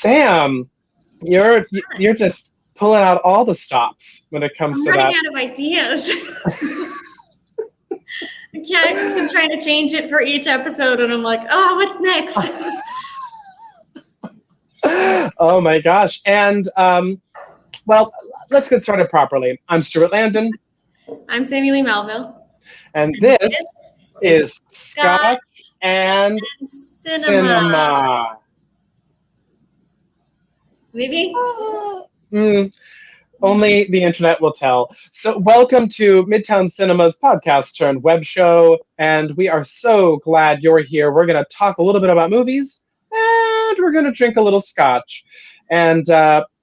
Sam, you're just pulling out all the stops when it comes to that. I'm running out of ideas. I've been trying to change it for each episode, and I'm like, oh, what's next? Oh my gosh. And well, let's get started properly. I'm Stuart Landon. I'm Sammi Leigh Melville. And this is Scotch and Cinema. Maybe? Only the internet will tell. So welcome to Midtown Cinema's podcast turned web show. And we are so glad you're here. We're going to talk a little bit about movies and we're going to drink a little scotch. And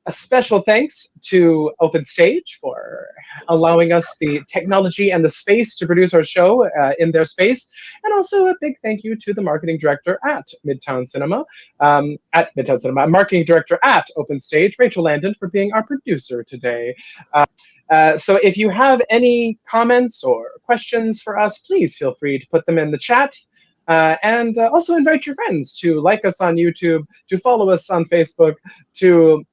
a special thanks to Open Stage for allowing us the technology and the space to produce our show in their space. And also a big thank you to the marketing director at Midtown Cinema, marketing director at Open Stage, Rachel Landon, for being our producer today. So if you have any comments or questions for us, please feel free to put them in the chat. And also invite your friends to like us on YouTube, to follow us on Facebook, to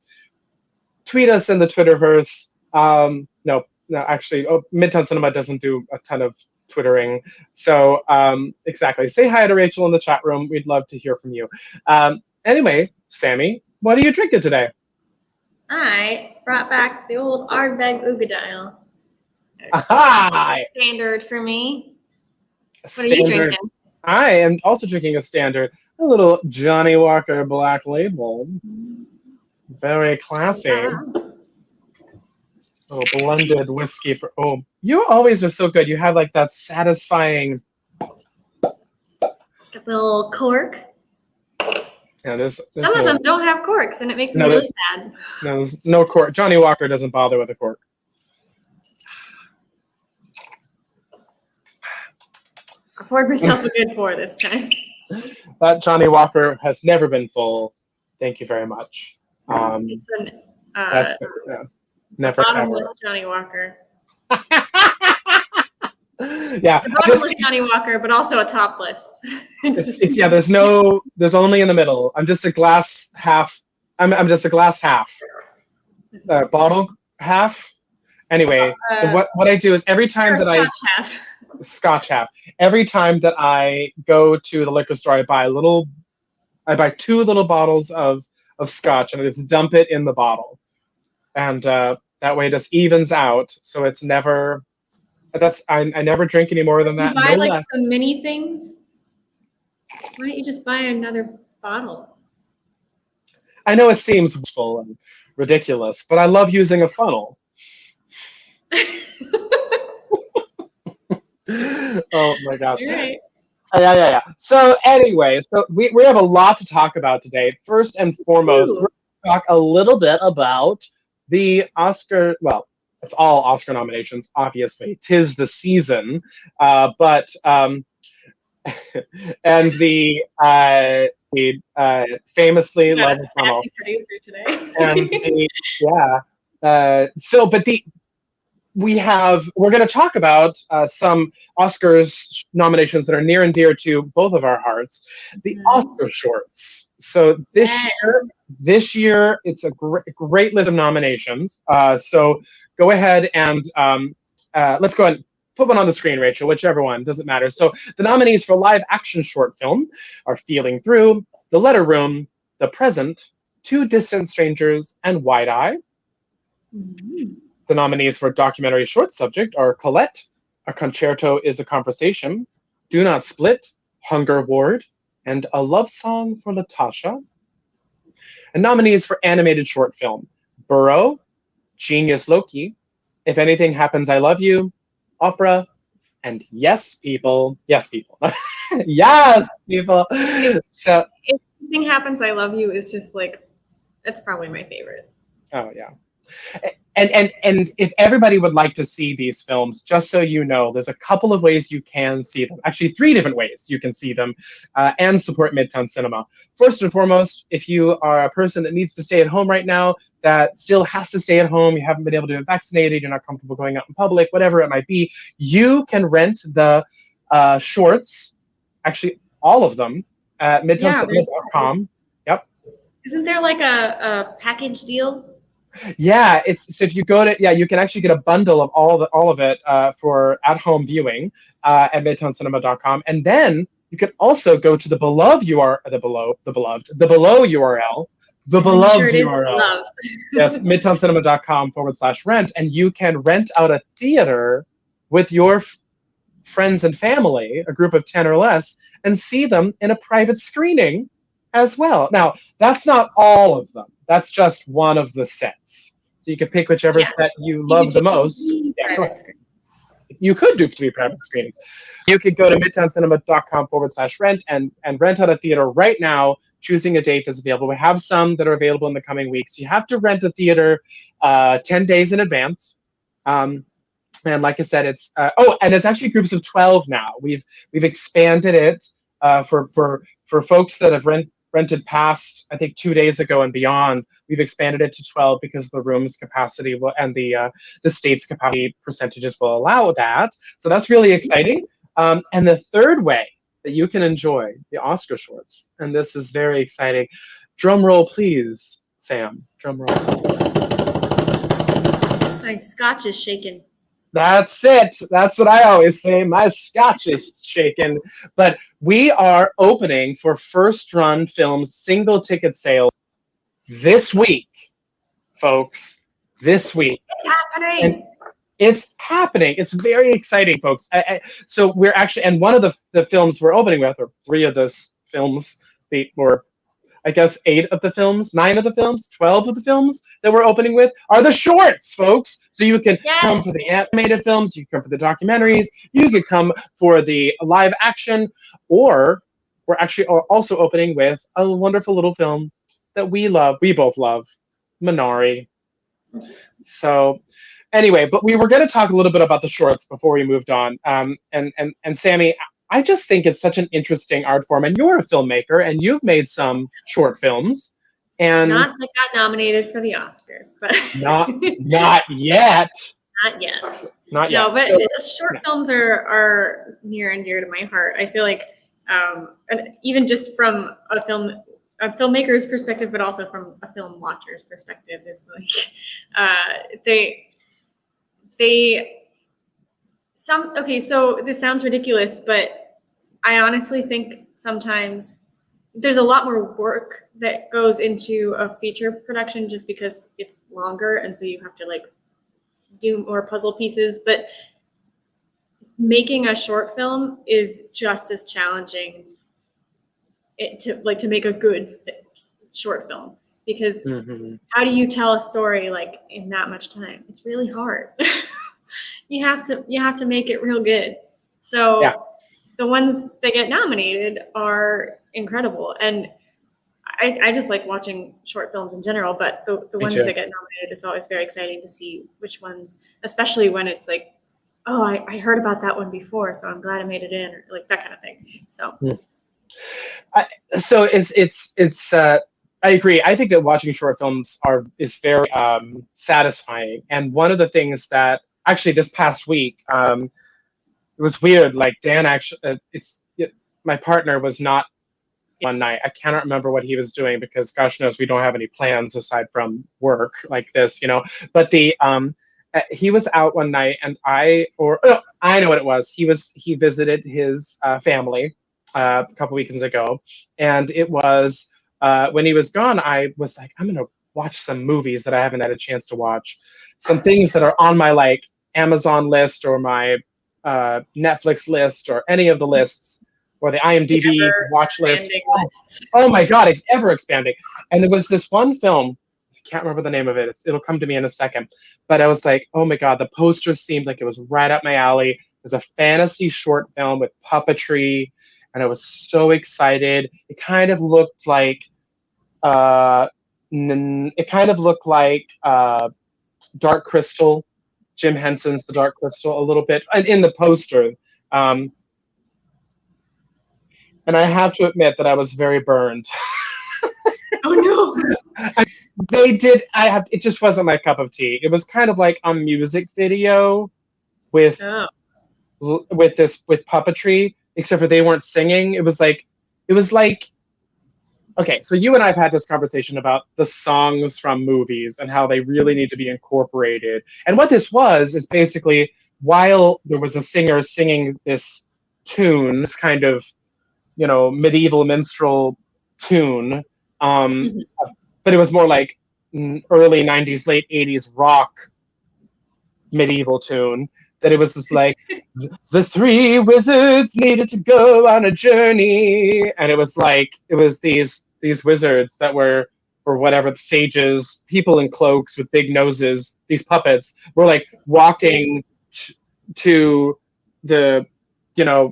tweet us in the Twitterverse. No, actually, Midtown Cinema doesn't do a ton of Twittering. So exactly, say hi to Rachel in the chat room. We'd love to hear from you. Anyway, Sammi, what are you drinking today? I brought back the old Ardbeg Ugadile. Aha! Standard for me. What are you drinking? I am also drinking a standard, a little Johnny Walker Black Label. Very classy. Oh, blended whiskey. You always are so good. You have like that satisfying little cork. Yeah, there's some of them don't have corks, and it makes me really sad. No, there's no cork. Johnny Walker doesn't bother with a cork. I poured myself a good pour this time. That Johnny Walker has never been full. Thank you very much. It's never bottomless ever. Johnny Walker. Yeah, it's a bottomless Johnny Walker, but also a topless. There's only in the middle. I'm just a glass half. I'm just a glass half. Bottle half. Anyway, so what I do is every time that Scotch half. Every time that I go to the liquor store, I buy 2 little bottles of Scotch and I just dump it in the bottle, and that way it just evens out. So it's never. I never drink any more than that. You buy like the mini things. Why don't you just buy another bottle? I know it seems full and ridiculous, but I love using a funnel. Oh my gosh. Right. Yeah. So anyway, we have a lot to talk about today. First and foremost, we're going to talk a little bit about the Oscar. Well, it's all Oscar nominations, obviously. 'Tis the season, but and the famously loved funnel. Producer today. And we're going to talk about some Oscars nominations that are near and dear to both of our hearts, the Oscar shorts. So this year, it's a great list of nominations. So go ahead and let's go ahead and put one on the screen, Rachel, whichever one, doesn't matter. So the nominees for live action short film are Feeling Through, The Letter Room, The Present, Two Distant Strangers, and Wide Eye. The nominees for documentary short subject are Colette, A Concerto is a Conversation, Do Not Split, Hunger Ward, and A Love Song for Latasha. And nominees for animated short film, Burrow, Genius Loki, If Anything Happens, I Love You, Opera, and Yes, People. Yes, People. Yes, People. So, If Anything Happens, I Love You is just like, that's probably my favorite. Oh, yeah. And if everybody would like to see these films, just so you know, there's a couple of ways you can see them. Actually, 3 different ways you can see them and support Midtown Cinema. First and foremost, if you are a person that needs to stay at home right now, that still has to stay at home, you haven't been able to get vaccinated, you're not comfortable going out in public, whatever it might be, you can rent the shorts, actually all of them, at midtowncinema.com. Yep. Isn't there like a package deal? Yeah, it's so if you go to you can actually get a bundle of all of it for at home viewing at midtowncinema.com, and then you can also go to the beloved URL, the below URL, the I'm sure beloved it is URL. love. Yes, midtowncinema.com/rent, and you can rent out a theater with your friends and family, a group of 10 or less, and see them in a private screening as well. Now, that's not all of them. That's just one of the sets. So you can pick whichever Yeah. set you You love could the do most. Yeah, private screen. you could do 3 private screenings. You could go to midtowncinema.com/rent and rent out a theater right now, choosing a date that's available. We have some that are available in the coming weeks. You have to rent a theater 10 days in advance. And like I said, it's and it's actually groups of 12 now. We've expanded it for folks that have rented past, I think, 2 days ago and beyond. We've expanded it to 12 because the room's capacity and the state's capacity percentages will allow that. So that's really exciting. And the third way that you can enjoy the Oscar shorts, and this is very exciting. Drum roll, please, Sam. Drum roll. My scotch is shaking. That's it. That's what I always say. My scotch is shaken. But we are opening for First Run Films single ticket sales this week, folks. This week. It's happening. And it's happening. It's very exciting, folks. So we're actually, and one of the films we're opening with, or 3 of those films, or I guess 8 of the films, 9 of the films, 12 of the films that we're opening with are the shorts, folks. So you can come for the animated films, you can come for the documentaries, you can come for the live action, or we're actually also opening with a wonderful little film that we both love, Minari. So anyway, but we were going to talk a little bit about the shorts before we moved on. And Sammi, I just think it's such an interesting art form, and you're a filmmaker, and you've made some short films, and not that got nominated for the Oscars, but not yet. Not yet. Not yet. No, but short films are near and dear to my heart. I feel like, and even just from a filmmaker's perspective, but also from a film watcher's perspective, is like so this sounds ridiculous, but I honestly think sometimes there's a lot more work that goes into a feature production just because it's longer, and so you have to like do more puzzle pieces. But making a short film is just as challenging to make a good short film, because how do you tell a story like in that much time? It's really hard. You have to make it real good. So the ones that get nominated are incredible, and I just like watching short films in general, but the ones that get nominated, it's always very exciting to see which ones, especially when it's like, oh, I heard about that one before, so I'm glad I made it in, or like that kind of thing. So it's I agree. I think that watching short films is very satisfying. And one of the things that actually this past week, it was weird. Like Dan actually, my partner was not one night. I cannot remember what he was doing because gosh knows we don't have any plans aside from work like this, But he was out one night, and I know what it was. He visited his family a couple weekends ago, and it was when he was gone. I was like, I'm gonna watch some movies that I haven't had a chance to watch, some things that are on my like Amazon list or my Netflix list or any of the lists or the IMDb watch list. Oh my God, it's ever expanding. And there was this one film, I can't remember the name of it. It'll come to me in a second. But I was like, oh my God, the poster seemed like it was right up my alley. It was a fantasy short film with puppetry, and I was so excited. It kind of looked like Dark Crystal, Jim Henson's The Dark Crystal, a little bit in the poster. And I have to admit that I was very burned. Oh no! It just wasn't my cup of tea. It was kind of like a music video with puppetry, except for they weren't singing. It was like Okay, so you and I have had this conversation about the songs from movies and how they really need to be incorporated. And what this was is basically while there was a singer singing this tune, this kind of, medieval minstrel tune, Mhm. but it was more like early 90s, late 80s rock medieval tune, that it was just like, the three wizards needed to go on a journey, and it was these wizards that were, or whatever, sages, people in cloaks with big noses, these puppets were like walking to the,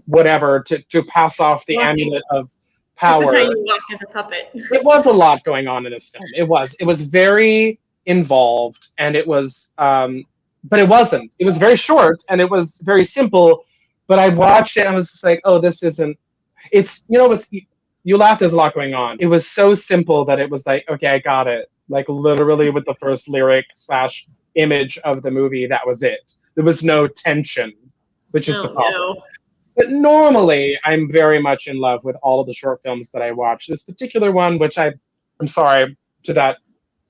whatever, to pass off the amulet of power. This is how you walk as a puppet. It was a lot going on in this film. It was very involved, and it was but it wasn't. It was very short and it was very simple, but I watched it and I was just like, oh, this isn't, it's, you laughed, there's a lot going on. It was so simple that it was like, okay, I got it. Like literally with the first lyric / image of the movie, that was it. There was no tension, which is the problem. No. But normally I'm very much in love with all of the short films that I watch. This particular one, which I'm sorry to that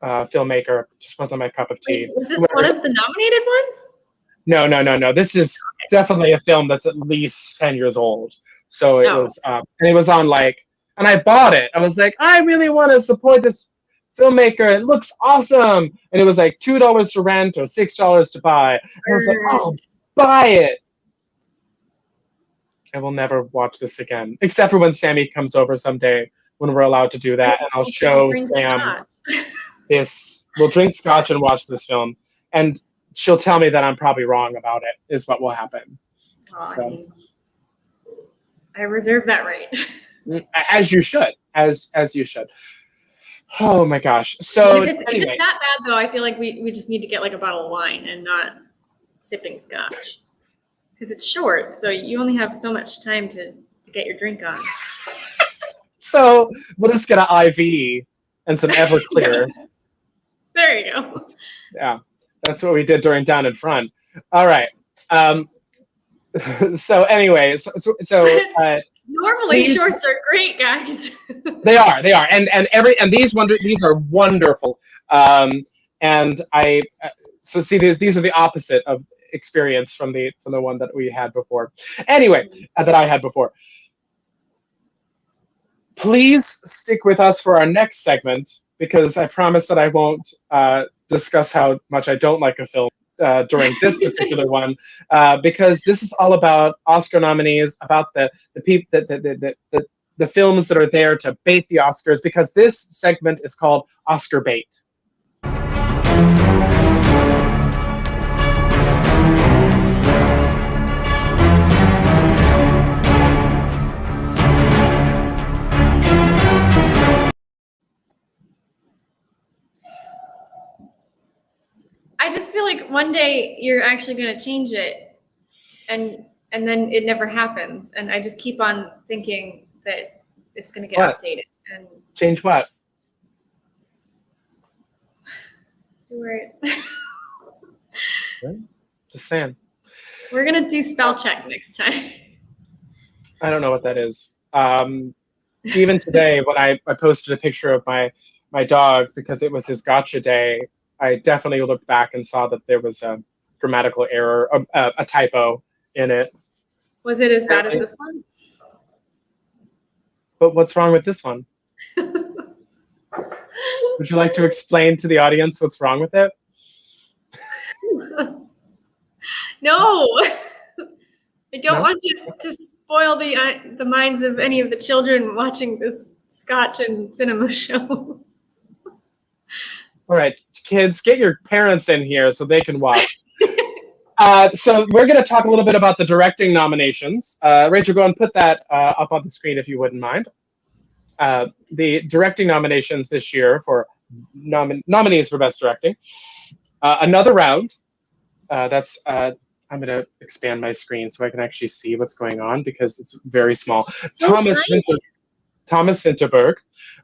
filmmaker, just wasn't my cup of tea. Wait, was this one of the nominated ones? No. This is definitely a film that's at least 10 years old. So it was, and it was on and I bought it. I was like, I really want to support this filmmaker. It looks awesome. And it was like $2 to rent or $6 to buy. And I was like, oh, buy it. I will never watch this again, except for when Sammi comes over someday when we're allowed to do that. And I'll show Sam this. We'll drink scotch and watch this film. And she'll tell me that I'm probably wrong about it, is what will happen. So. I reserve that right. As you should. As you should. Oh my gosh. So if it's that bad though, I feel like we just need to get like a bottle of wine and not sipping scotch. Because it's short, so you only have so much time to get your drink on. So we'll just get an IV and some Everclear. Yeah. There you go. Yeah, that's what we did during Down in Front. All right. So anyway, normally shorts are great, guys. They are, and these are wonderful. And I so see these are the opposite of experience from the one that we had before. Anyway, that I had before. Please stick with us for our next segment, because I promise that I won't discuss how much I don't like a film during this particular one, because this is all about Oscar nominees, about the films that are there to bait the Oscars, because this segment is called Oscar Bait. I just feel like one day you're actually going to change it, and then it never happens. And I just keep on thinking that it's going to get updated. And change what? Stuart. Just saying. We're going to do spell check next time. I don't know what that is. Even today, when I posted a picture of my dog because it was his gotcha day, I definitely looked back and saw that there was a grammatical error, a typo in it. Was it as bad as this one? But what's wrong with this one? Would you like to explain to the audience what's wrong with it? No, I don't want to spoil the minds of any of the children watching this Scotch and Cinema show. All right, kids, get your parents in here so they can watch. So we're going to talk a little bit about the directing nominations. Rachel, go and put that up on the screen if you wouldn't mind. The directing nominations this year for nominees for Best Directing. Another round. I'm going to expand my screen so I can actually see what's going on because it's very small. Thomas Vinterberg,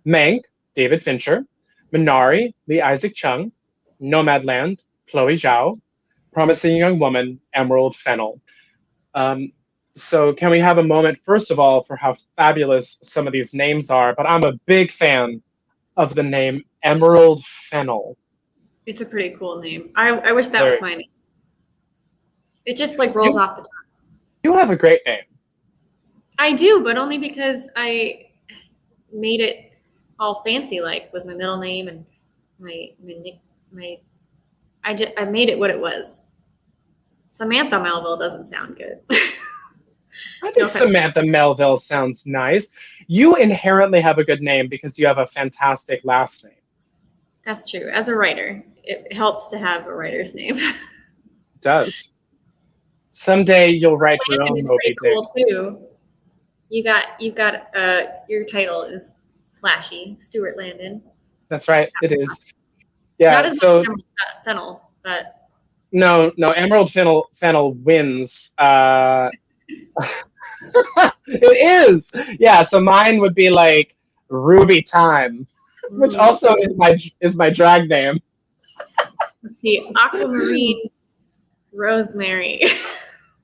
Mank, David Fincher, Minari, Lee Isaac Chung, Nomadland, Chloe Zhao, Promising Young Woman, Emerald Fennell. So can we have a moment, first of all, for how fabulous some of these names are? But I'm a big fan of the name Emerald Fennel. It's a pretty cool name. I wish that There- was my name. It just like rolls off the tongue. You have a great name. I do, but only because I made it all fancy, like with my middle name and my I made it what it was. Samantha Melville doesn't sound good. I think Samantha Melville sounds nice. You inherently have a good name because you have a fantastic last name. That's true. As a writer, it helps to have a writer's name. It does. Someday you'll write your own movie, cool too. You got your title is flashy, Stuart Landon. That's right. It is. Yeah. Not as so much Fennel, but no, Emerald Fennel wins. It is. Yeah. So mine would be like Ruby Time, which also is my drag name. Let's see, Aquamarine Rosemary.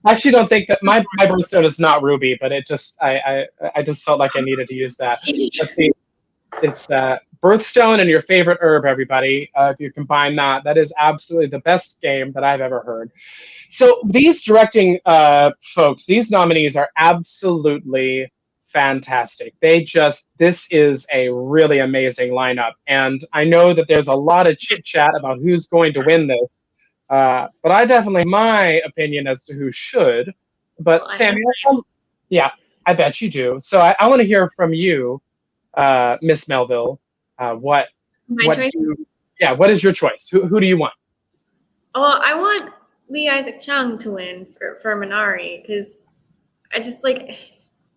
I actually don't think that my birthstone is not Ruby, but it just I just felt like I needed to use that. It's birthstone and your favorite herb, everybody. If you combine that is absolutely the best game that I've ever heard. So these directing folks, these nominees are absolutely fantastic. This is a really amazing lineup, and I know that there's a lot of chit chat about who's going to win this. But I definitely have my opinion as to who should. But Sammi, yeah, I bet you do. So I want to hear from you, Miss Melville. What is your choice? Who do you want? Well, I want Lee Isaac Chung to win for Minari because I just like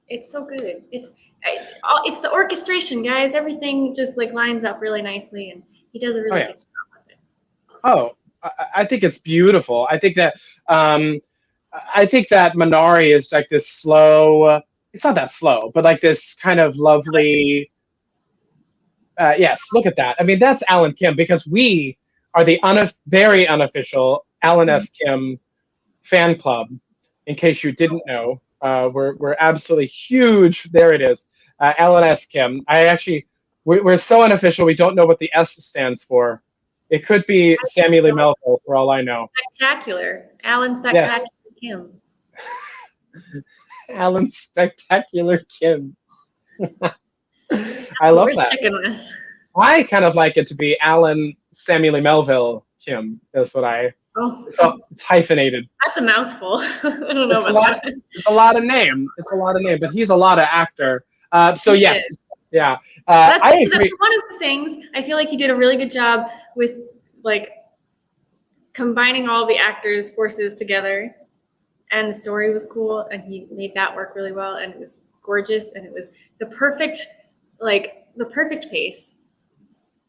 it's so good. It's the orchestration, guys. Everything just like lines up really nicely, and he does a really good job with it. Oh. I think it's beautiful. I think that Minari is like this slow. It's not that slow, but like this kind of lovely. Yes, look at that. I mean, that's Alan Kim because we are the very unofficial Alan S. Kim fan club. In case you didn't know, we're absolutely huge. There it is, Alan S. Kim. We're so unofficial. We don't know what the S stands for. It could be Sammi Lee Melville, for all I know. Spectacular. Alan Spectacular Kim. Alan Spectacular Kim. I love that. With. I kind of like it to be Alan Sammi Lee Melville Kim. That's what I. Oh. It's hyphenated. That's a mouthful. I don't know about that. It's a lot of name. But he's a lot of actor. So yes. Yeah. I agree. That's one of the things I feel like he did a really good job with, like combining all the actors' forces together, and the story was cool, and he made that work really well, and it was gorgeous, and it was the perfect pace.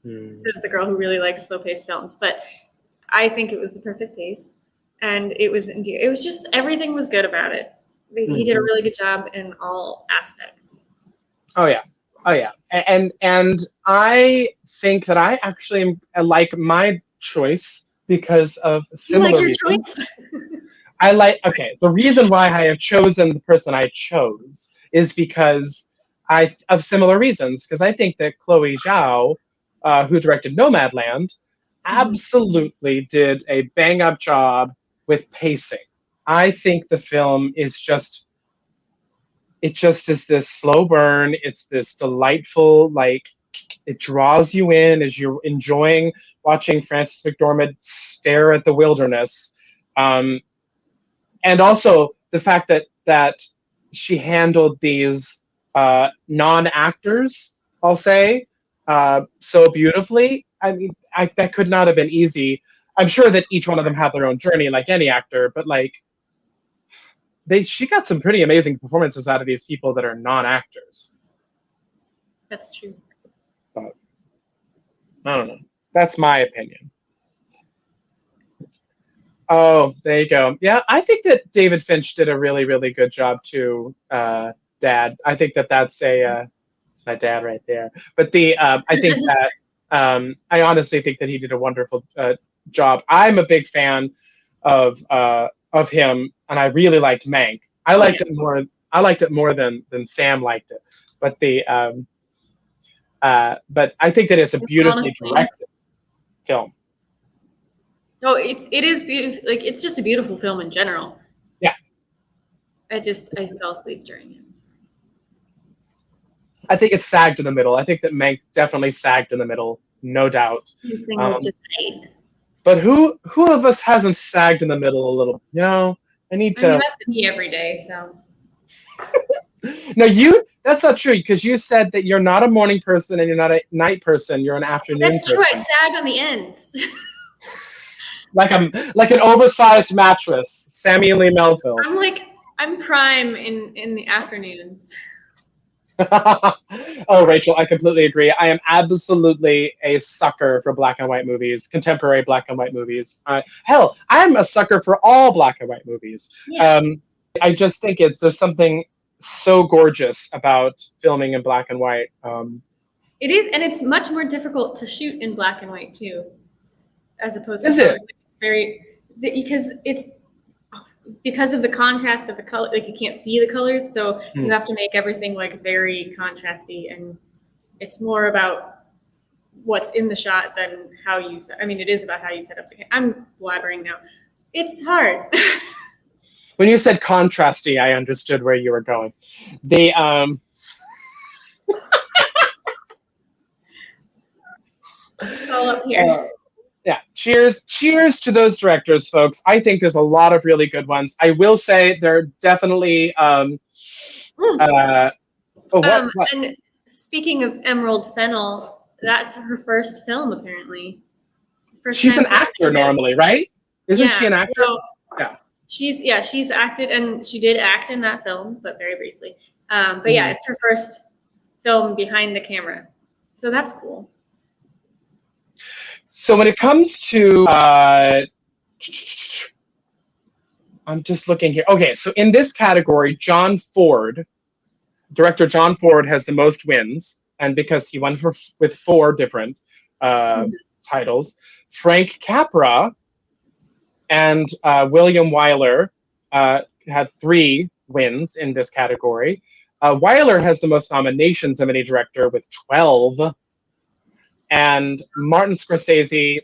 Says the girl who really likes slow-paced films, but I think it was the perfect pace, and it was just everything was good about it. He did a really good job in all aspects. Oh yeah. And I think that I actually like my choice because of similar reasons. The reason why I have chosen the person I chose is because of similar reasons. Because I think that Chloe Zhao, who directed Nomadland, absolutely did a bang-up job with pacing. I think the film is it just is this slow burn. It's this delightful, it draws you in as you're enjoying watching Frances McDormand stare at the wilderness. And also the fact that she handled these non-actors, I'll say, so beautifully. I mean, that could not have been easy. I'm sure that each one of them have their own journey, like any actor, but she got some pretty amazing performances out of these people that are non-actors. That's true. But I don't know. That's my opinion. Oh, there you go. Yeah, I think that David Finch did a really, really good job too, Dad. I think that's it's my dad right there. But I think that I honestly think that he did a wonderful job. I'm a big fan of him, and I really liked Mank. I liked it more. I liked it more than Sam liked it. But but I think that it's a beautifully directed film. Oh, it is beautiful. Like, it's just a beautiful film in general. Yeah. I fell asleep during it. I think it sagged in the middle. I think that Mank definitely sagged in the middle, no doubt. But who of us hasn't sagged in the middle a little? You know, I mean, that's me every day. So. No, that's not true, because you said that you're not a morning person and you're not a night person. You're an afternoon person. That's true. I sag on the ends. like an oversized mattress. Sammi and Leigh Melville. I'm prime in the afternoons. Oh, Rachel, I completely agree. I am absolutely a sucker for black and white movies, contemporary black and white movies. Hell, I'm a sucker for all black and white movies. Yeah. I just think there's something so gorgeous about filming in black and white. It is, and it's much more difficult to shoot in black and white too, as opposed to color. It's because of the contrast of the color. Like, you can't see the colors, so you have to make everything like very contrasty, and it's more about what's in the shot than how you. I mean, it is about how you set up the. I'm blabbering now. It's hard. When you said contrasty, I understood where you were going. It's all up here. Yeah. Cheers to those directors, folks. I think there's a lot of really good ones. I will say they're definitely. And speaking of Emerald Fennell, that's her first film, apparently. She's an actor normally, right? Isn't she an actor? So, yeah. She's acted, and she did act in that film, but very briefly. But yeah, it's her first film behind the camera, so that's cool. So when it comes to, I'm just looking here. Okay, so in this category, director John Ford has the most wins, and because he won with 4 different titles. Frank Capra and William Wyler had 3 wins in this category. Wyler has the most nominations of any director with 12. And Martin Scorsese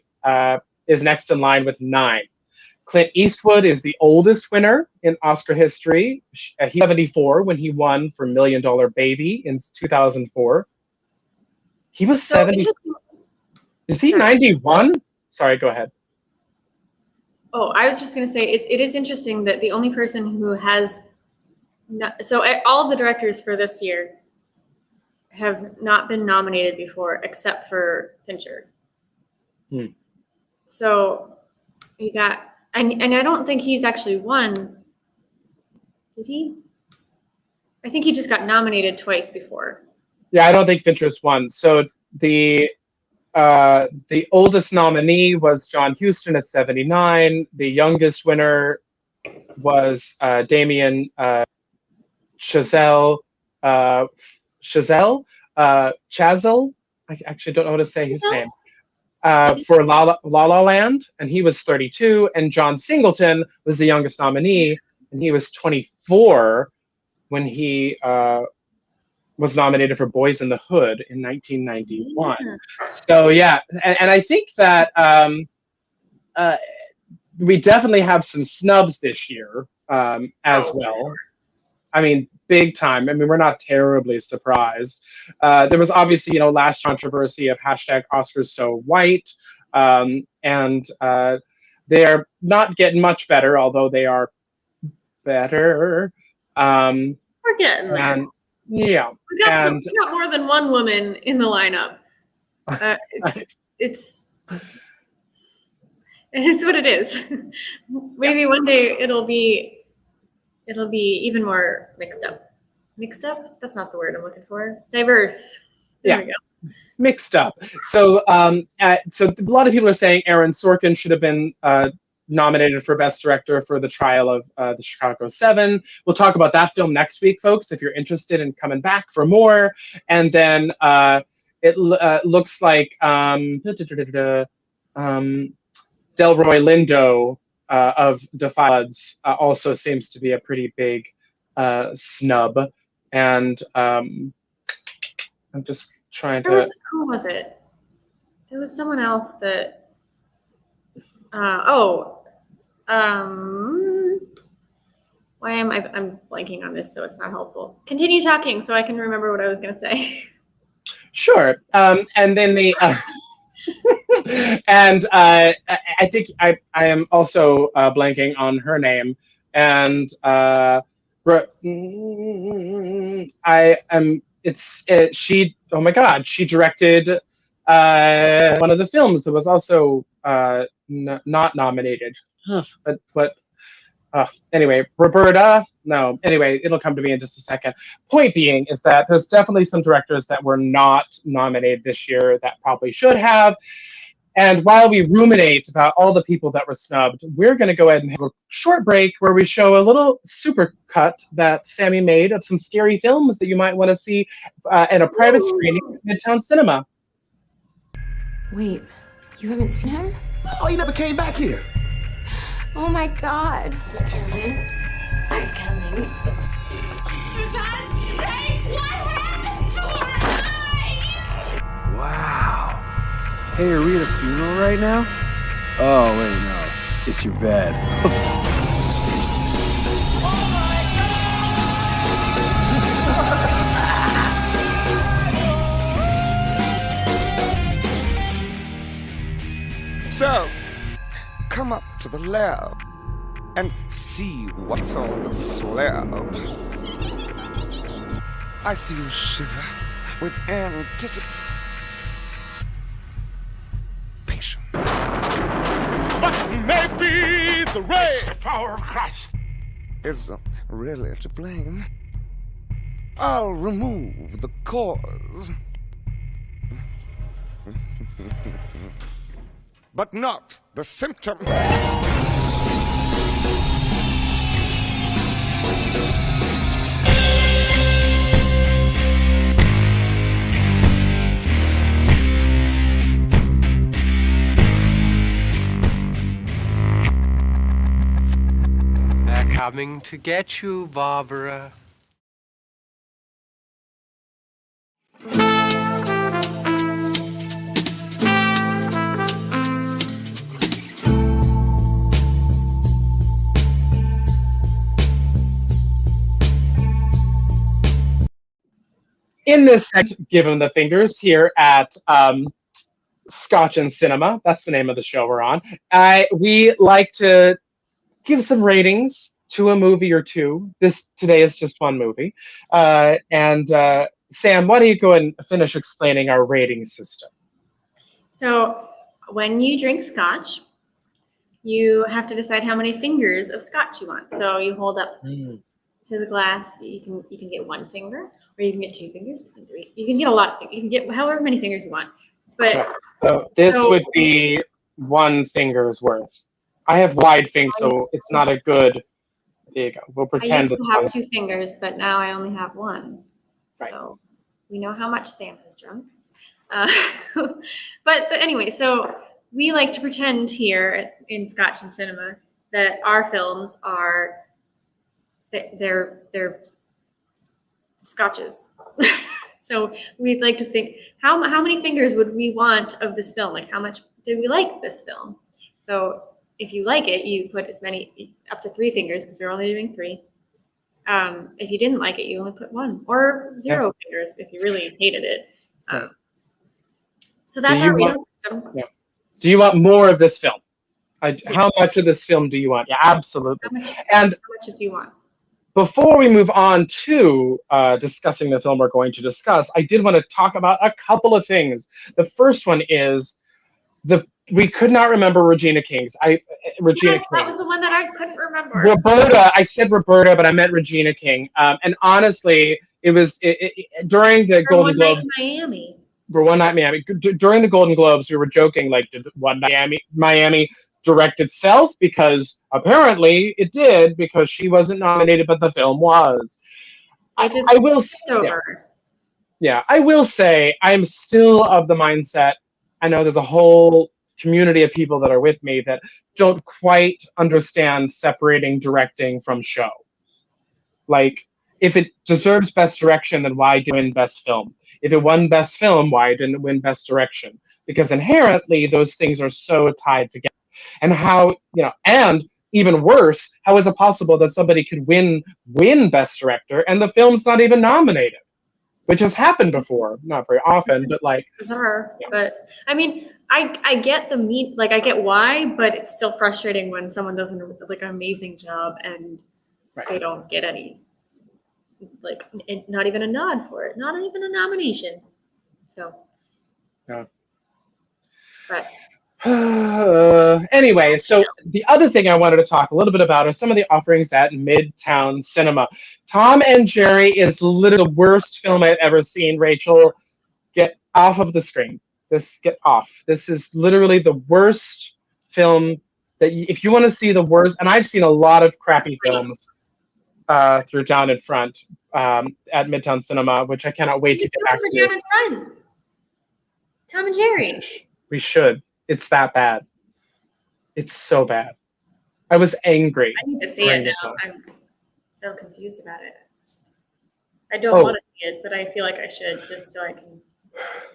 is next in line with 9. Clint Eastwood is the oldest winner in Oscar history. He's 74 when he won for $1 Million Baby in 2004. He was 70. Is he 91? Sorry, go ahead. Oh, I was just going to say, it is interesting that the only person who has all of the directors for this year have not been nominated before, except for Fincher. So you got, and I don't think he's actually won. Did he? I think he just got nominated twice before. Yeah, I don't think Fincher's won. So the oldest nominee was John Huston at 79. The youngest winner was Damien Chazelle. Chazelle. I actually don't know how to say his name. For La La Land, and he was 32. And John Singleton was the youngest nominee, and he was 24 when he was nominated for Boys in the Hood in 1991. Yeah. So yeah, and I think that we definitely have some snubs this year as well. I mean, big time. I mean, we're not terribly surprised. There was obviously, last controversy of #OscarsSoWhite, and they're not getting much better, although they are better. We're getting there. Yeah, we got more than one woman in the lineup. It's what it is. Maybe one day it'll be even more mixed up. Mixed up? That's not the word I'm looking for. Diverse. There we go. Mixed up. So, so a lot of people are saying Aaron Sorkin should have been nominated for Best Director for The Trial of the Chicago 7. We'll talk about that film next week, folks, if you're interested in coming back for more. And then it looks like Delroy Lindo of Defy Bloods also seems to be a pretty big snub, and I'm just trying to. Who was it? There was someone else that. Why am I'm blanking on this, so it's not helpful. Continue talking so I can remember what I was going to say. Sure. And then the and I think I am also blanking on her name, and I am. She. Oh my God! She directed one of the films that was also not nominated. But anyway, Roberta. No. Anyway, it'll come to me in just a second. Point being is that there's definitely some directors that were not nominated this year that probably should have. And while we ruminate about all the people that were snubbed, we're going to go ahead and have a short break where we show a little super cut that Sammi made of some scary films that you might want to see at a private screening at Midtown Cinema. Wait, you haven't seen him? Oh, he never came back here. Oh my God. Gentlemen, I'm coming. For God's sake, what happened to her eye? Wow. Hey, are we at a funeral right now? Oh, wait, no. It's your bed. So, come up to the lab and see what's on the slab. I see you shiver with anticipation. But maybe the ray power of Christ is really to blame. I'll remove the cause. But not the symptom. They're coming to get you, Barbara. In this segment, Give 'em the Fingers here at Scotch Cinema. That's the name of the show we're on. We like to give some ratings to a movie or two. Today is just one movie. Sam, why don't you go and finish explaining our rating system? So when you drink scotch, you have to decide how many fingers of scotch you want. So you hold up to the glass. You can get one finger, or you can get two fingers, you can three. You can get a lot of fingers. You can get however many fingers you want. But so this would be one finger's worth. I have wide fingers, so it's not a good. There you go. We'll pretend I used it's to have one. 2 fingers, but now I only have one. Right. So we know how much Sam has drunk. But anyway, so we like to pretend here in Scotch Cinema that our films are they're scotches. So we'd like to think how many fingers would we want of this film? Like how much do we like this film? So if you like it, you put as many up to 3 fingers because we're only doing 3. If you didn't like it, you only put 1 or 0 fingers if you really hated it. So that's our rating system. Yeah. Do you want more of this film? How much of this film do you want? Yeah, absolutely. How much do you want? Before we move on to discussing the film we're going to discuss, I did want to talk about a couple of things. The first one is we could not remember Regina King's. Regina King. That was the one that I couldn't remember. Roberta. I said Roberta, but I meant Regina King. And honestly, it was during the Golden Globes. Miami. For One Night Miami. During the Golden Globes, we were joking like, did One Night Miami direct itself? Because apparently it did, because she wasn't nominated, but the film was. I will say I'm still of the mindset. I know there's a whole community of people that are with me that don't quite understand separating directing from show. Like, if it deserves Best Direction, then why didn't it win Best Film? If it won Best Film, why didn't it win Best Direction? Because inherently, those things are so tied together. And how, and even worse, how is it possible that somebody could win Best Director and the film's not even nominated? Which has happened before, not very often, but like. Bizarre. But I mean, I get I get why, but it's still frustrating when someone does an amazing job and they don't get any, not even a nod for it, not even a nomination. So. Yeah. But. Anyway, so the other thing I wanted to talk a little bit about are some of the offerings at Midtown Cinema. Tom and Jerry is literally the worst film I've ever seen. Rachel, get off of the screen. Get off. This is literally the worst film that if you want to see the worst, and I've seen a lot of crappy films through Down in Front at Midtown Cinema, which I cannot wait to get back to. Down in Front. Tom and Jerry. We should. It's that bad. It's so bad. I was angry. I need to see it now. I'm so confused about it. I don't want to see it, but I feel like I should just so I can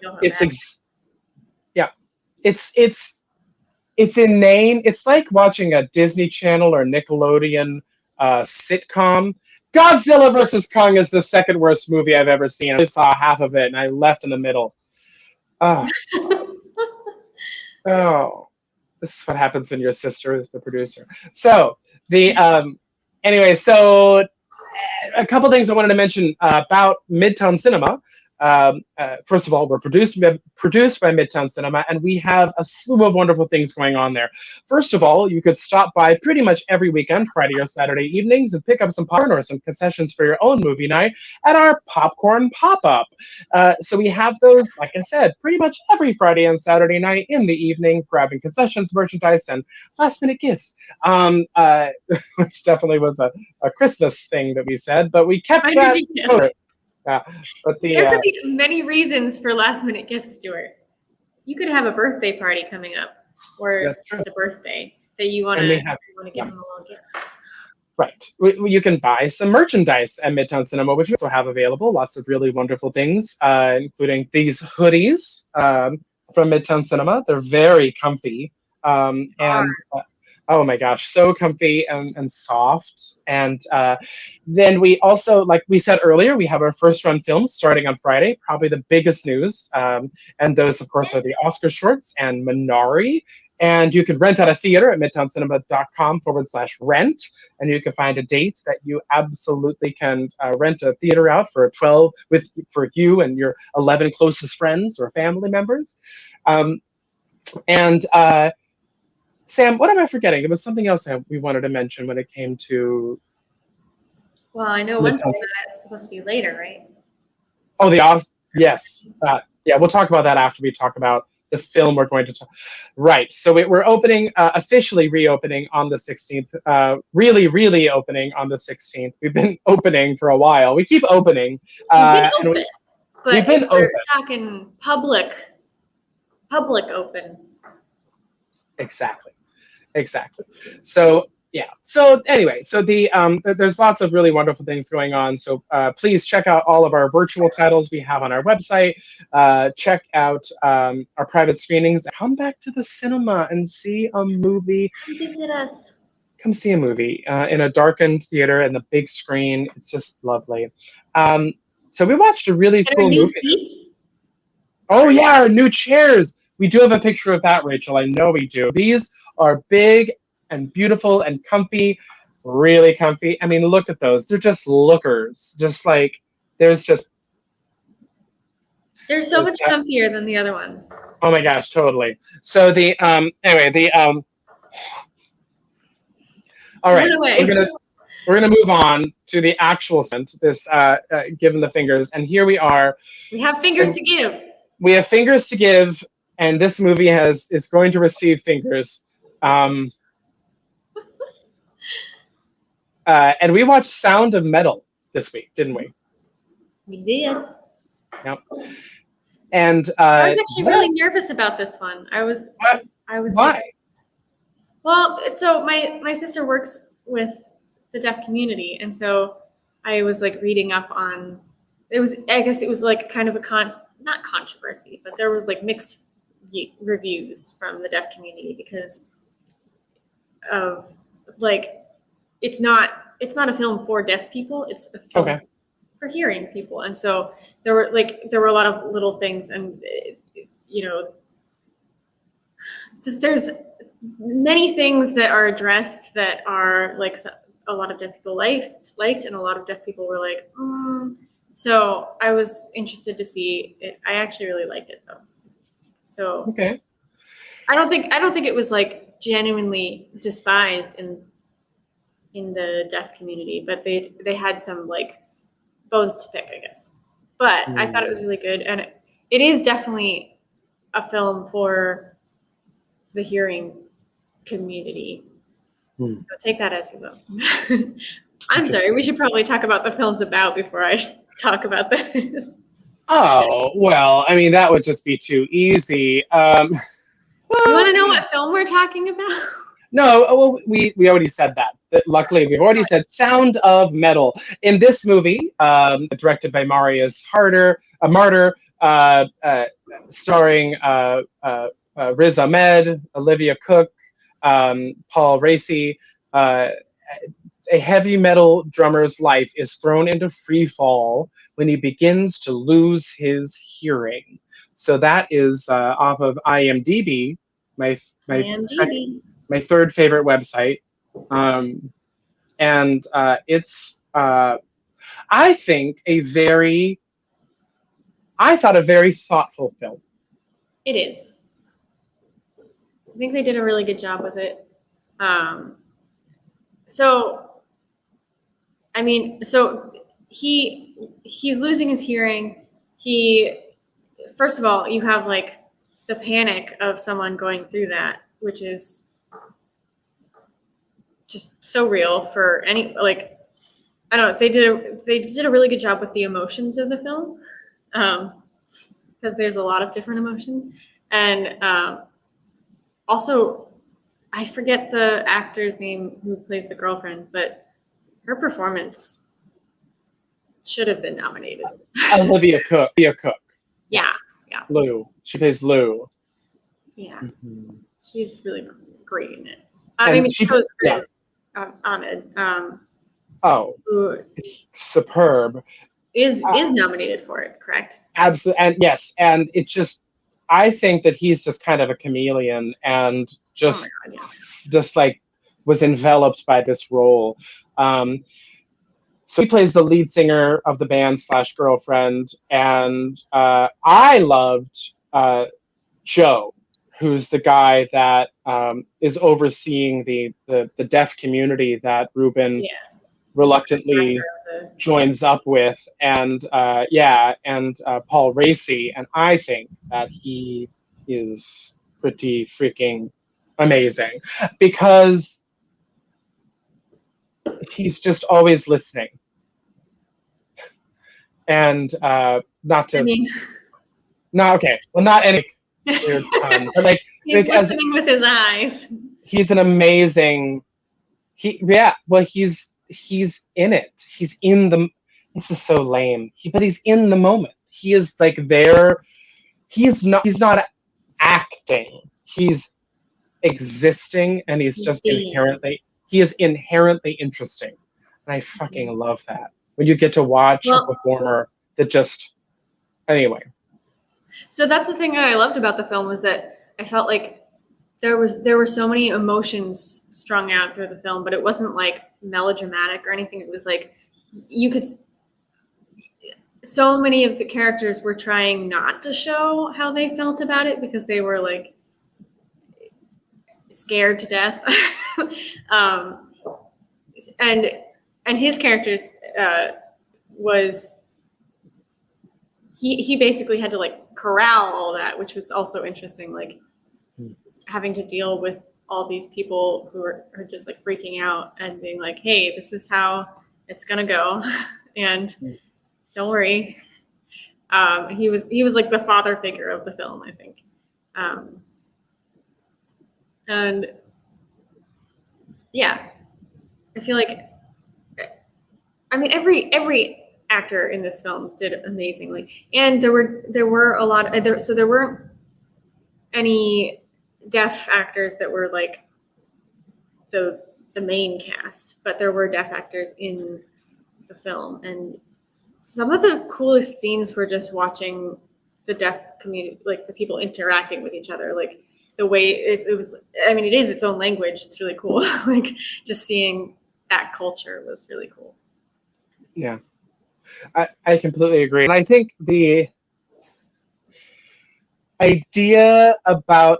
know how It's inane. It's like watching a Disney Channel or Nickelodeon sitcom. Godzilla vs. Kong is the second worst movie I've ever seen. I saw half of it and I left in the middle. Oh, this is what happens when your sister is the producer. So anyway, so a couple things I wanted to mention about Midtown Cinema. First of all, we're produced by Midtown Cinema, and we have a slew of wonderful things going on there. First of all, you could stop by pretty much every weekend, Friday or Saturday evenings, and pick up some popcorn or some concessions for your own movie night at our popcorn pop-up. So we have those, like I said, pretty much every Friday and Saturday night in the evening, grabbing concessions, merchandise, and last-minute gifts, which definitely was a Christmas thing that we said, but we kept that. But there could be many reasons for last-minute gifts, Stuart. You could have a birthday party coming up, or just a birthday that you want to give them a little gift. Right. You can buy some merchandise at Midtown Cinema, which we also have available. Lots of really wonderful things, including these hoodies from Midtown Cinema. They're very comfy. Oh my gosh, so comfy and soft. And then we also, like we said earlier, we have our first run films starting on Friday, probably the biggest news. And those, of course, are the Oscar shorts and Minari. And you can rent at a theater at midtowncinema.com/rent. And you can find a date that you absolutely can rent a theater out for for you and your 11 closest friends or family members. Sam, what am I forgetting? There was something else we wanted to mention when it came to. Well, I know one thing that's supposed to be later, right? Oh, yes. Yeah, we'll talk about that after we talk about the film we're going to talk. Right. So we're opening, officially reopening on the 16th. Really opening on the 16th. We've been opening for a while. We keep opening. We've been open. We're talking public open. Exactly. So yeah. So anyway, so there's lots of really wonderful things going on. So please check out all of our virtual titles we have on our website. Check out our private screenings. Come back to the cinema and see a movie. Come visit us. Come see a movie in a darkened theater and the big screen. It's just lovely. So we watched a really cool movie. Seats? Oh yeah, our new chairs. We do have a picture of that, Rachel. I know we do. These are big and beautiful and comfy, really comfy. I mean, look at those. They're just lookers. Just like, they're so much comfier than the other ones. Oh my gosh, totally. So all right, we're gonna move on to the actual scent, this given the fingers. And here we are. We have fingers to give. We have fingers to give. And this movie is going to receive fingers. And we watched Sound of Metal this week, didn't we? We did. Yep. And I was actually really nervous about this one. I was. Why? Well, so my sister works with the deaf community, and so I was like reading up on. I guess it was like kind of not controversy, but there was like mixed reviews from the deaf community because of like it's not a film for deaf people. It's a film for hearing people, and so there were a lot of little things, and there's many things that are addressed that are like a lot of deaf people liked, and a lot of deaf people were like, So I was interested to see it. I actually really liked it though. So Okay. I don't think it was like genuinely despised in the deaf community, but they had some like bones to pick, I guess. But I thought it was really good, and it is definitely a film for the hearing community. So take that as you will. I'm sorry, we should probably talk about the film's about before I talk about this. Oh, well, I mean, that would just be too easy. You want to know what film we're talking about? No, well, we already said that. Luckily, we've already said Sound of Metal. In this movie, directed by Marius Martyr, starring Riz Ahmed, Olivia Cook, Paul Raci, a heavy metal drummer's life is thrown into freefall when he begins to lose his hearing. So that is off of IMDb, my third favorite website, and it's I thought a very thoughtful film. It is. I think they did a really good job with it. So he's losing his hearing. First of all, you have like the panic of someone going through that, which is just so real for any, like, I don't know, they did a really good job with the emotions of the film, because there's a lot of different emotions. And also, I forget the actor's name who plays the girlfriend, but her performance should have been nominated. Olivia Cook. Yeah. Lou. She plays Lou. Yeah. She's really great in it. She so is yeah. Riz Ahmed. Who superb. Is nominated for it, correct? Absolutely, and yes, and it just, I think that he's just kind of a chameleon and just like was enveloped by this role. So he plays the lead singer of the band / girlfriend, and I loved Joe, who's the guy that is overseeing the deaf community that Ruben reluctantly joins up with, and Paul Raci, and I think that he is pretty freaking amazing because he's just always listening. And not any weird pun, but like he's listening with his eyes. He's an amazing. He's in it. He's in the. This is so lame. But he's in the moment. He is like there. He's not acting. He's existing, and he's just inherently. He is inherently interesting, and I fucking love that. When you get to watch a performer that just, anyway. So that's the thing that I loved about the film, was that I felt like there were so many emotions strung out through the film, but it wasn't like melodramatic or anything. It was like so many of the characters were trying not to show how they felt about it because they were like scared to death. And his characters was he basically had to like corral all that, which was also interesting, like having to deal with all these people who are just like freaking out and being like, hey, this is how it's gonna go, and don't worry. He was like the father figure of the film, I think. And yeah, I feel like I mean, every actor in this film did amazingly, and there were a lot of so there weren't any deaf actors that were like the main cast, but there were deaf actors in the film, and some of the coolest scenes were just watching the deaf community, like the people interacting with each other, like the way it was. I mean, it is its own language. It's really cool. Like just seeing that culture was really cool. Yeah, I completely agree. And I think the idea about,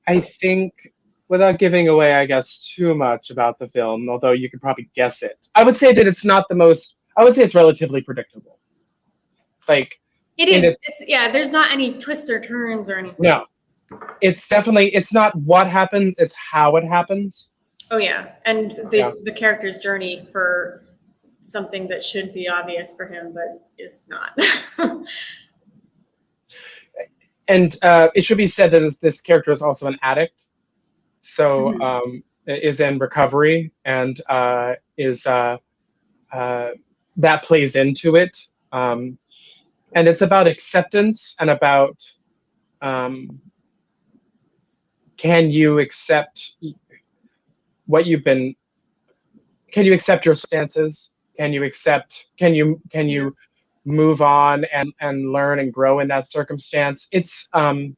I think, without giving away, I guess, too much about the film, although you could probably guess it, I would say that it's not the most, I would say it's relatively predictable. Like, it is. Yeah, there's not any twists or turns or anything. No, it's definitely, it's not what happens, it's how it happens. Oh yeah, and the character's journey for something that should be obvious for him, but is not. And it should be said that this character is also an addict, so is in recovery, and is that plays into it, and it's about acceptance and about can you accept what you've been? Can you accept your circumstances? Can you move on and learn and grow in that circumstance? It's the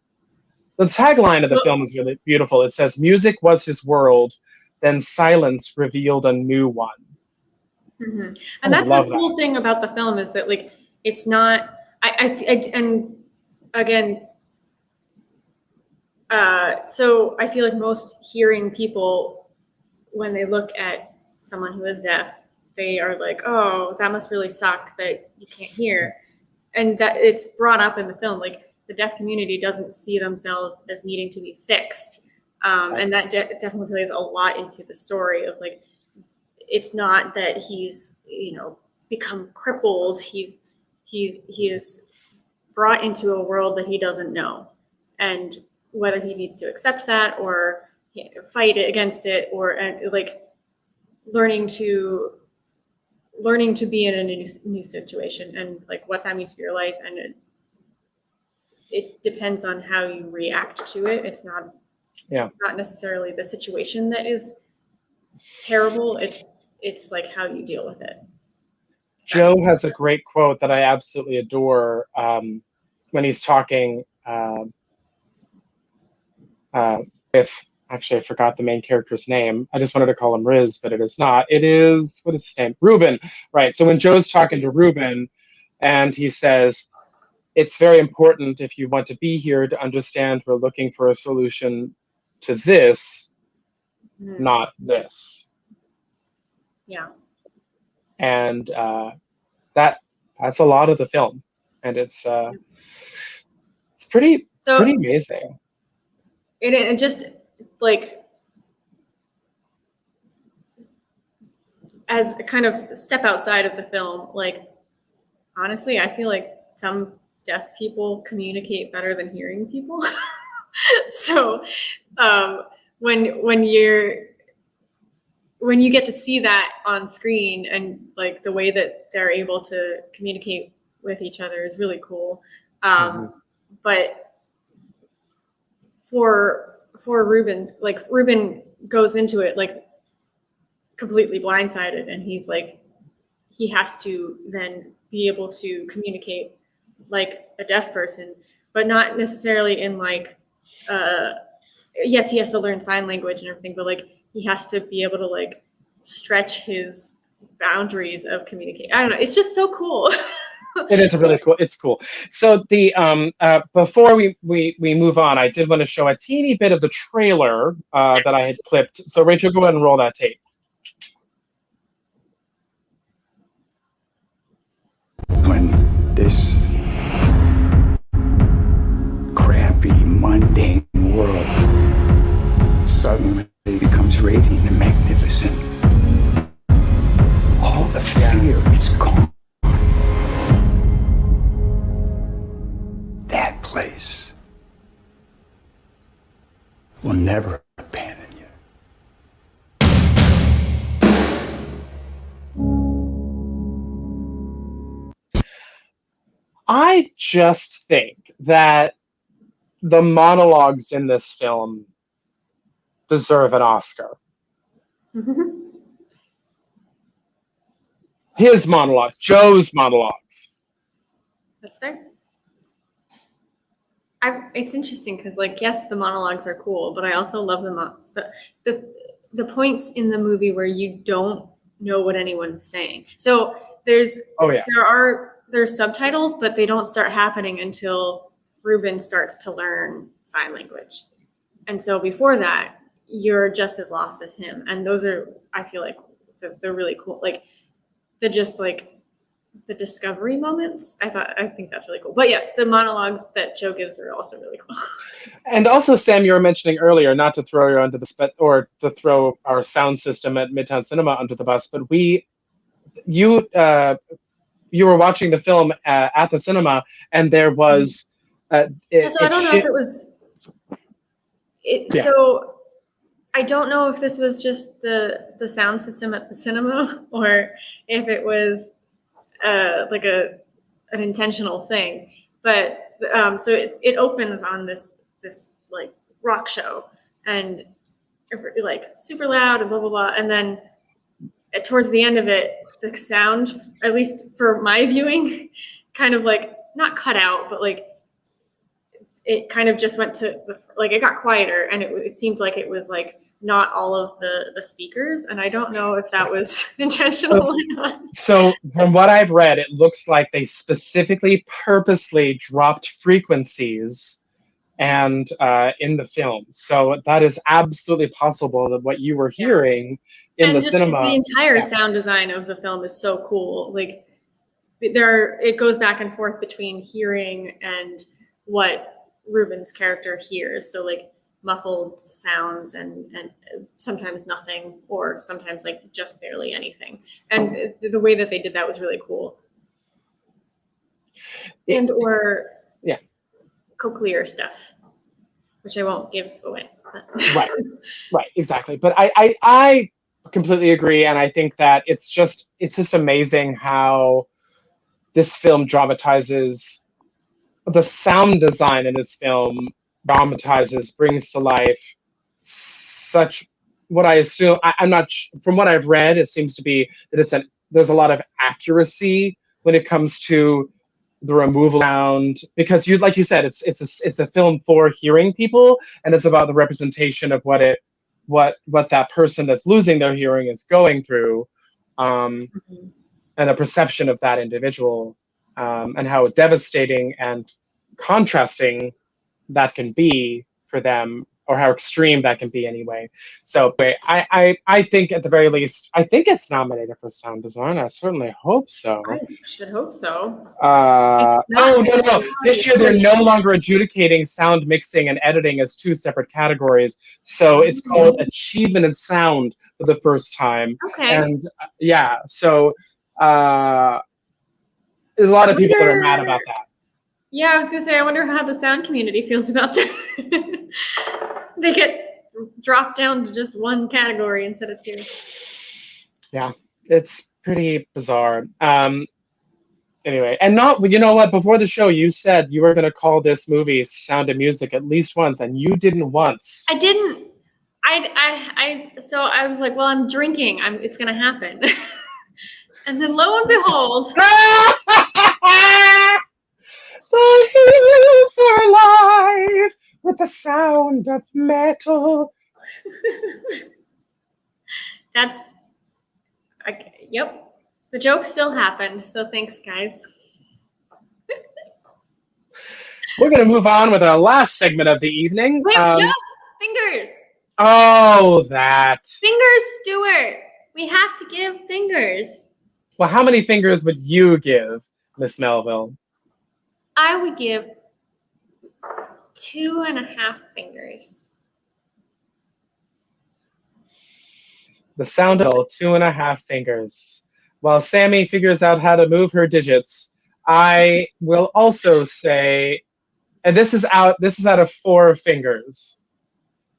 tagline of the film is really beautiful. It says, "Music was his world, then silence revealed a new one." Mm-hmm. And that's the cool thing about the film is that like it's not. And again, so I feel like most hearing people, when they look at someone who is deaf, they are like, "Oh, that must really suck that you can't hear," and that it's brought up in the film. Like the deaf community doesn't see themselves as needing to be fixed, and that definitely plays a lot into the story of like, it's not that he's become crippled. He is brought into a world that he doesn't know, and whether he needs to accept that or fight against it, or like learning to be in a new situation, and like what that means for your life, and it depends on how you react to it. It's not necessarily the situation that is terrible. It's like how you deal with it. Joe has a great quote that I absolutely adore when he's talking with, actually I forgot the main character's name. I just wanted to call him Riz, but it is not. It is, what is his name? Ruben, right. So when Joe's talking to Ruben and he says, "It's very important if you want to be here to understand we're looking for a solution to this, not this." Yeah. And that's a lot of the film, and it's pretty amazing. It just like, as a kind of step outside of the film, like honestly, I feel like some deaf people communicate better than hearing people. So when you get to see that on screen, and like the way that they're able to communicate with each other is really cool. But for Ruben goes into it like completely blindsided, and he's like, he has to then be able to communicate like a deaf person, but not necessarily in like, yes, he has to learn sign language and everything, but like he has to be able to like stretch his boundaries of communication. I don't know. It's just so cool. It is really cool. It's cool. So the before we move on, I did want to show a teeny bit of the trailer that I had clipped. So Rachel, go ahead and roll that tape. When this crappy, mundane world suddenly becomes radiant and magnificent, all the fear is gone. That place will never abandon you. I just think that the monologues in this film deserve an Oscar. His monologues, Joe's monologues. That's fair. It's interesting because, like, yes, the monologues are cool, but I also love the points in the movie where you don't know what anyone's saying. So there's subtitles, but they don't start happening until Ruben starts to learn sign language. And so before that, you're just as lost as him. And those are, I feel like, they're really cool. Like, the discovery moments. I think that's really cool. But yes, the monologues that Joe gives are also really cool. And also, Sam, you were mentioning earlier, not to throw you under the or to throw our sound system at Midtown Cinema under the bus, but you were watching the film at the cinema, and there was. So I don't know if it was. So I don't know if this was just the sound system at the cinema, or if it was like an intentional thing. But so it opens on this like rock show, and like super loud and blah blah blah, and then towards the end of it, the sound, at least for my viewing, kind of like not cut out, but like it kind of just went to like it got quieter, and it seemed like it was like not all of the speakers, and I don't know if that was intentional or not. So from what I've read, it looks like they specifically purposely dropped frequencies and in the film. So that is absolutely possible that what you were hearing in the cinema. The entire sound design of the film is so cool. Like it goes back and forth between hearing and what Ruben's character hears. So like muffled sounds and sometimes nothing, or sometimes like just barely anything. And the way that they did that was really cool. Cochlear stuff, which I won't give away. Right, exactly. But I completely agree, and I think that it's just amazing how this film dramatizes the sound design in this film. Brings to life such what I assume. I'm not from what I've read. It seems to be that there's a lot of accuracy when it comes to the removal sound, because like you said, it's a film for hearing people, and it's about the representation of what that person that's losing their hearing is going through, and the perception of that individual, and how devastating and contrasting that can be for them, or how extreme that can be anyway. So I think at the very least, I think it's nominated for sound design. I certainly hope so. I should hope so. No. This year they're no longer adjudicating sound mixing and editing as two separate categories. So it's called achievement in sound for the first time. Okay. And so there's a lot of people that are mad about that. Yeah, I was gonna say, I wonder how the sound community feels about that. They get dropped down to just one category instead of two. Yeah, it's pretty bizarre. Anyway, and you know what? Before the show, you said you were gonna call this movie Sound of Music at least once, and you didn't once. I didn't. So I was like, well, I'm drinking. It's gonna happen. And then lo and behold. The hills are alive with the sound of metal. That's okay. Yep. The joke still happened, so thanks, guys. We're going to move on with our last segment of the evening. Wait, no, fingers. Oh, that. Fingers, Stuart. We have to give fingers. Well, how many fingers would you give, Miss Melville? I would give 2.5 fingers. The sound of 2.5 fingers. While Sammi figures out how to move her digits, I will also say, and this is out of 4 fingers,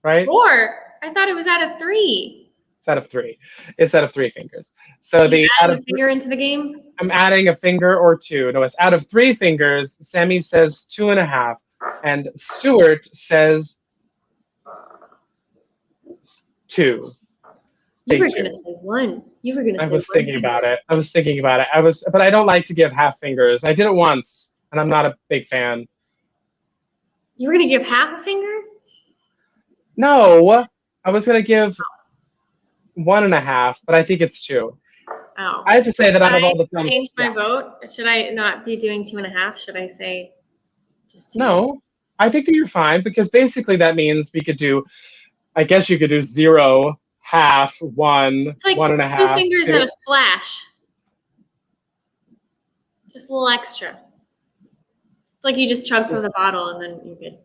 right? 4? I thought it was out of 3. It's out of 3. It's out of 3 fingers. So You out add of a finger into the game? I'm adding a finger or 2. No, it's out of 3 fingers. Sammi says 2.5, and Stuart says 2. You were Say 2. gonna say 1. You were gonna say I was 1 thinking finger. about it. But I don't like to give half fingers. I did it once, and I'm not a big fan. You were gonna give half a finger? No, I was gonna give 1.5, but I think it's 2. Oh. I have to say that out of all the Should I films, change my yeah. vote? Should I not be doing 2.5? Should I say just 2? No, I think that you're fine because basically that means we could do. I guess you could do 0, half, 1, It's like 1.5. 2 fingers 2. and a splash. Just a little extra. It's like you just chug from the bottle and then you're good.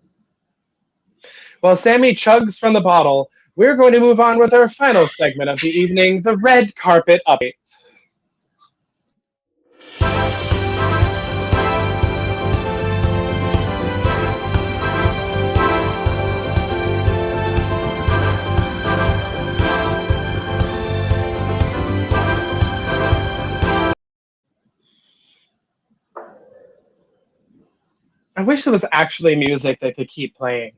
While Sammi chugs from the bottle, we're going to move on with our final segment of the evening, the red carpet update. I wish there was actually music that could keep playing.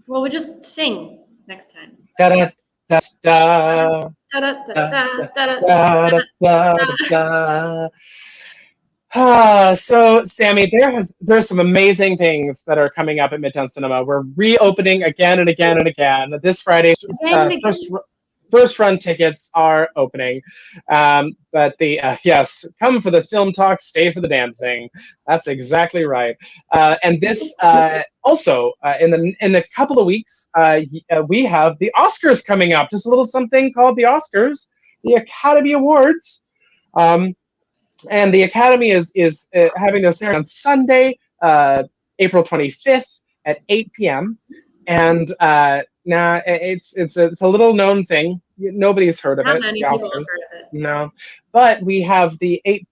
Well, we'll just sing next time. Da da da da Da, da, da, da, da, da, da da da da. So Sammi, there's some amazing things that are coming up at Midtown Cinema. We're reopening again and again and again. This Friday, first run tickets are opening. But yes, come for the film talk, stay for the dancing. That's exactly right. And this also in a couple of weeks, we have the Oscars coming up. Just a little something called the Oscars, the Academy Awards. And the Academy is having their ceremony on Sunday, April 25th at 8 p.m. And now it's a little known thing. Nobody's heard of Not it. many The people have Oscars. heard of it. No, but we have the 8.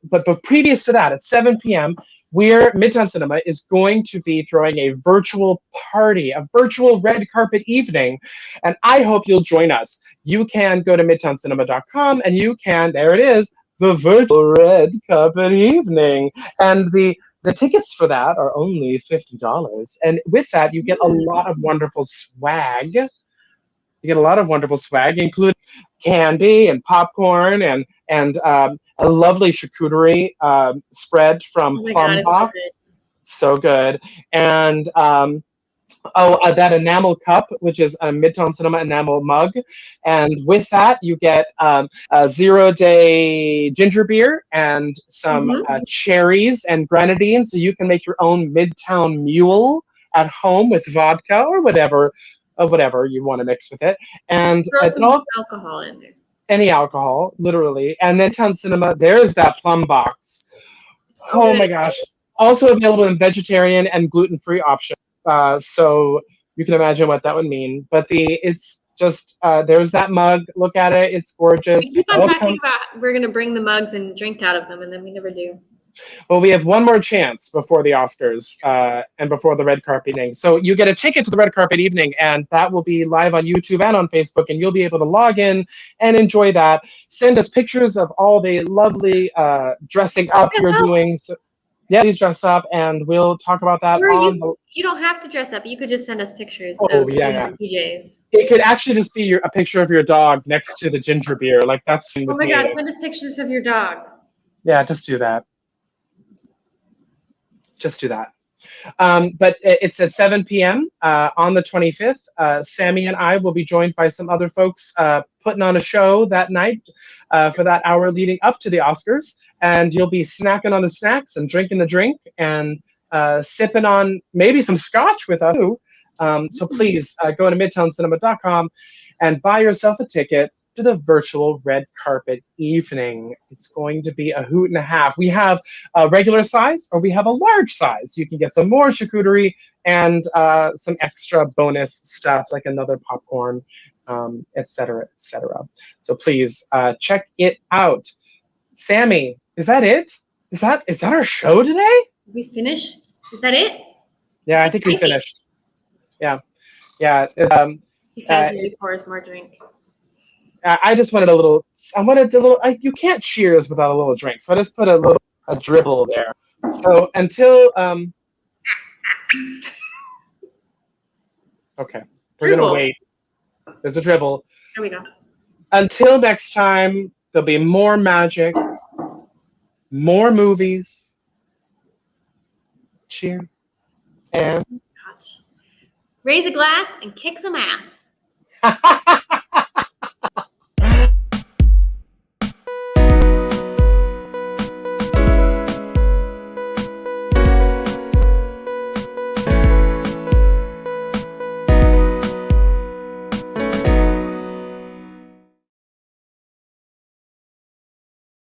But previous to that, at 7 p.m., Midtown Cinema is going to be throwing a virtual party, a virtual red carpet evening, and I hope you'll join us. You can go to midtowncinema.com, and you can. There it is. The virtual red carpet evening, and the tickets for that are only $50, and with that you get a lot of wonderful swag. You get a lot of wonderful swag, including candy and popcorn and a lovely charcuterie spread from Plum Box. So good, and that enamel cup, which is a Midtown Cinema enamel mug. And with that, you get a 0-day ginger beer and some cherries and grenadine, so you can make your own Midtown Mule at home with vodka or whatever you want to mix with it. And throw some alcohol in there. Any alcohol, literally. And then Midtown Cinema, there's that Plum Box. So oh good. my gosh. Also available in vegetarian and gluten-free options. So you can imagine what that would mean. But it's just, there's that mug. Look at it. It's gorgeous. We keep on talking about we're going to bring the mugs and drink out of them, and then we never do. Well, we have one more chance before the Oscars and before the red carpet evening. So you get a ticket to the red carpet evening, and that will be live on YouTube and on Facebook, and you'll be able to log in and enjoy that. Send us pictures of all the lovely dressing up you're doing. So, yeah, please dress up, and we'll talk about that. You don't have to dress up. You could just send us pictures of PJs. It could actually just be a picture of your dog next to the ginger beer. Like that's. Oh my God! Send us pictures of your dogs. Yeah, just do that. Just do that. But it's at 7 p.m. On the 25th. Sammi and I will be joined by some other folks putting on a show that night for that hour leading up to the Oscars. And you'll be snacking on the snacks and drinking the drink and sipping on maybe some scotch with us too. So please go to midtowncinema.com and buy yourself a ticket to the virtual red carpet evening. It's going to be a hoot and a half. We have a regular size or we have a large size. You can get some more charcuterie and some extra bonus stuff like another popcorn, etc., etc. So please check it out. Sammi, is that it? Is that our show today? We finished? Is that it? Yeah, I think we finished. Yeah. He says as he pours more drink. I just wanted a little. I wanted a little. You can't cheers without a little drink, so I just put a dribble there. So until okay, we're Dribble. gonna wait. There's a dribble. There we go. Until next time, there'll be more magic, more movies. Cheers, and Gosh. Raise a glass and kick some ass.